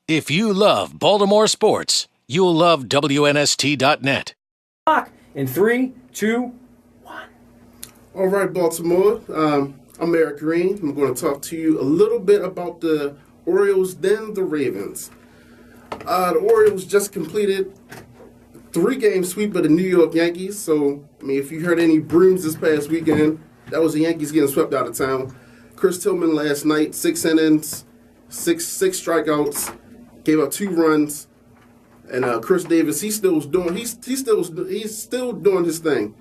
If you love Baltimore sports, you'll love WNST.net. In 3, 2, 1. All right, Baltimore. I'm Eric Green. I'm going to talk to you a little bit about the Orioles, then the Ravens. The Orioles just completed a 3-game sweep of the New York Yankees. So, I mean, if you heard any brooms this past weekend, that was the Yankees getting swept out of town. Chris Tillman last night, 6 innings, six strikeouts, gave up 2 runs. And Chris Davis, he's still doing his thing,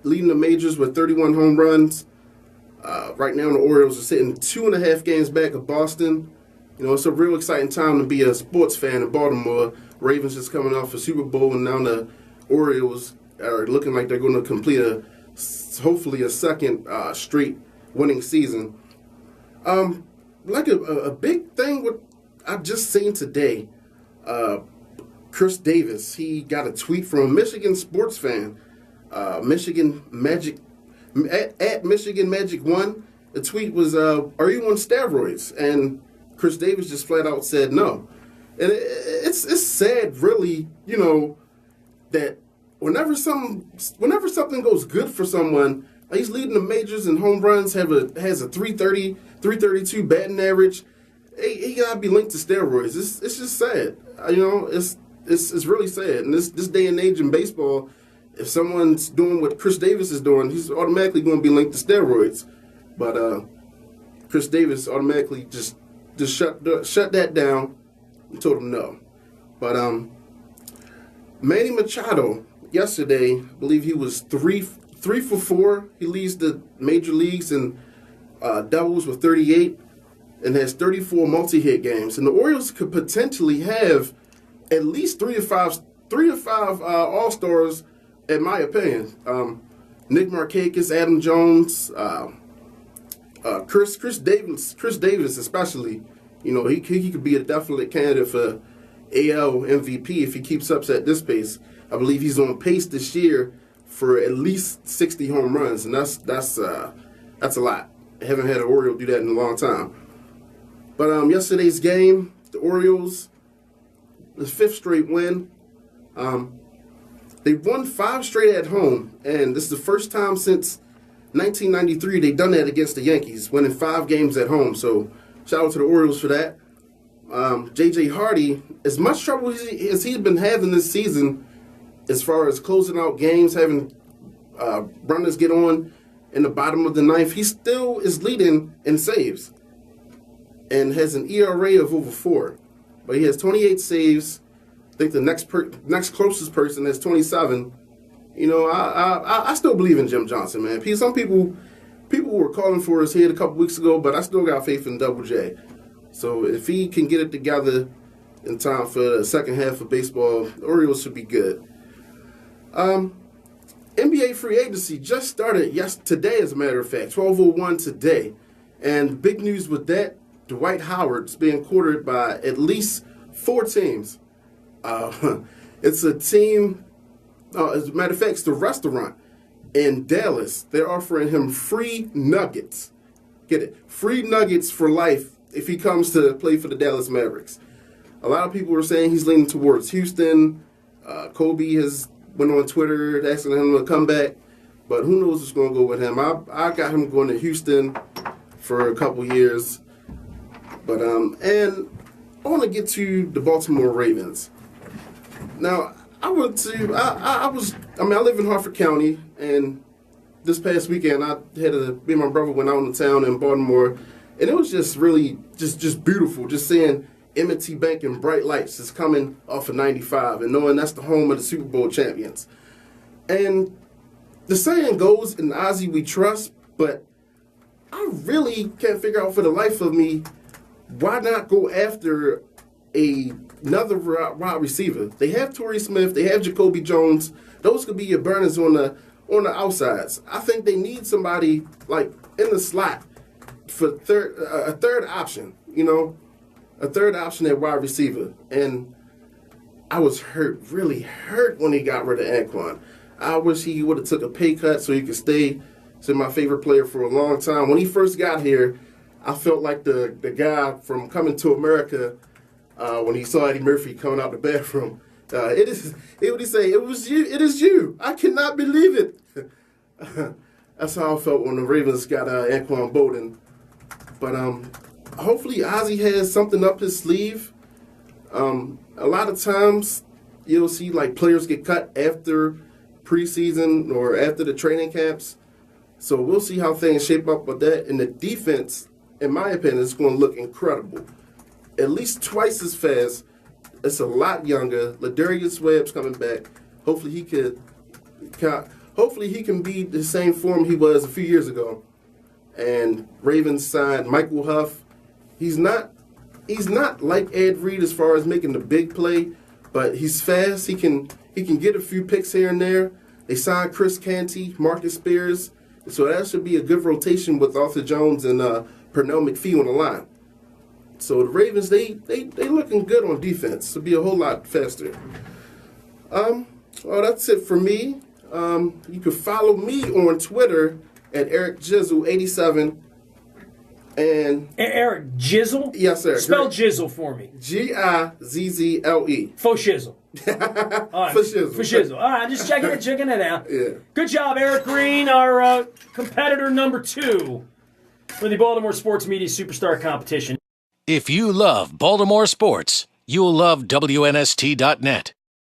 leading the majors with 31 home runs. Right now, the Orioles are sitting 2.5 games back of Boston. You know, it's a real exciting time to be a sports fan in Baltimore. Ravens just coming off a Super Bowl, and now the Orioles are looking like they're going to complete hopefully a second straight winning season. Like a big thing what I've just seen today. Chris Davis, he got a tweet from a Michigan sports fan, Michigan Magic, at Michigan Magic 1. The tweet was, "Are you on steroids?" And Chris Davis just flat out said no. And it's sad, really, you know, that whenever something goes good for someone, he's leading the majors in home runs, has a 330, 332 batting average. He gotta be linked to steroids. It's just sad, you know. It's really sad. In this day and age in baseball, if someone's doing what Chris Davis is doing, he's automatically going to be linked to steroids. But Chris Davis automatically just shut that down and told him no. But Manny Machado yesterday, I believe he was 3 for 4. He leads the major leagues in doubles with 38 and has 34 multi-hit games. And the Orioles could potentially have at least 3 to 5 All-Stars, in my opinion. Nick Markakis, Adam Jones, Chris Davis especially. You know, he could be a definite candidate for AL MVP if he keeps up at this pace. I believe he's on pace this year for at least 60 home runs, and that's a lot. I haven't had an Oriole do that in a long time. But yesterday's game, the Orioles, the 5th straight win. They won 5 straight at home, and this is the first time since 1993 they've done that against the Yankees, winning 5 games at home. So shout out to the Orioles for that. J.J. Hardy, as much trouble as he's been having this season as far as closing out games, having runners get on in the bottom of the 9th, he still is leading in saves and has an ERA of over 4. But he has 28 saves. I think the next closest person has 27. You know, I still believe in Jim Johnson, man. Some people were calling for his head a couple weeks ago, but I still got faith in Double J. So if he can get it together in time for the second half of baseball, the Orioles should be good. NBA free agency just started today, as a matter of fact, 12:01 today. And big news with that, Dwight Howard's being courted by at least 4 teams. It's a team, as a matter of fact, it's the restaurant in Dallas. They're offering him free nuggets. Get it? Free nuggets for life if he comes to play for the Dallas Mavericks. A lot of people are saying he's leaning towards Houston. Kobe has went on Twitter asking him to come back. But who knows what's going to go with him. I got him going to Houston for a couple years. But and I want to get to the Baltimore Ravens. Now, I live in Harford County, and this past weekend me and my brother went out in town in Baltimore, and it was just really just beautiful, just seeing M&T Bank and bright lights just coming off of 95 and knowing that's the home of the Super Bowl champions. And the saying goes, in Ozzie we trust, but I really can't figure out for the life of me why not go after another wide receiver. They have Torrey Smith, they have Jacoby Jones. Those could be your burners on the outsides. I think they need somebody like in the slot for a third option, you know, a third option at wide receiver. And I was really hurt when he got rid of Anquan. I wish he would have took a pay cut so he could stay. He's been my favorite player for a long time. When he first got here, I felt like the guy from Coming to America when he saw Eddie Murphy coming out the bathroom. What did he say? It was you. It is you. I cannot believe it. That's how I felt when the Ravens got Anquan Bolden. But hopefully Ozzie has something up his sleeve. A lot of times you'll see like players get cut after preseason or after the training camps. So we'll see how things shape up with that. And the defense, in my opinion, is going to look incredible. At least twice as fast. It's a lot younger. Ladarius Webb's coming back. Hopefully he can be the same form he was a few years ago. And Ravens signed Michael Huff. He's not like Ed Reed as far as making the big play, but he's fast. He can get a few picks here and there. They signed Chris Canty, Marcus Spears. So that should be a good rotation with Arthur Jones and Pernell McPhee on the line. So the Ravens, they looking good on defense. It'll be a whole lot faster. Well, that's it for me. You can follow me on Twitter at EricJizzle87. And Eric Jizzle? Yes, sir. Spell Jizzle for me. Gizzle. Faux shizzle. All right. For shizzle. For shizzle. All right, just checking it out. Yeah. Good job, Eric Green, our competitor number 2 for the Baltimore Sports Media Superstar Competition. If you love Baltimore sports, you'll love WNST.net.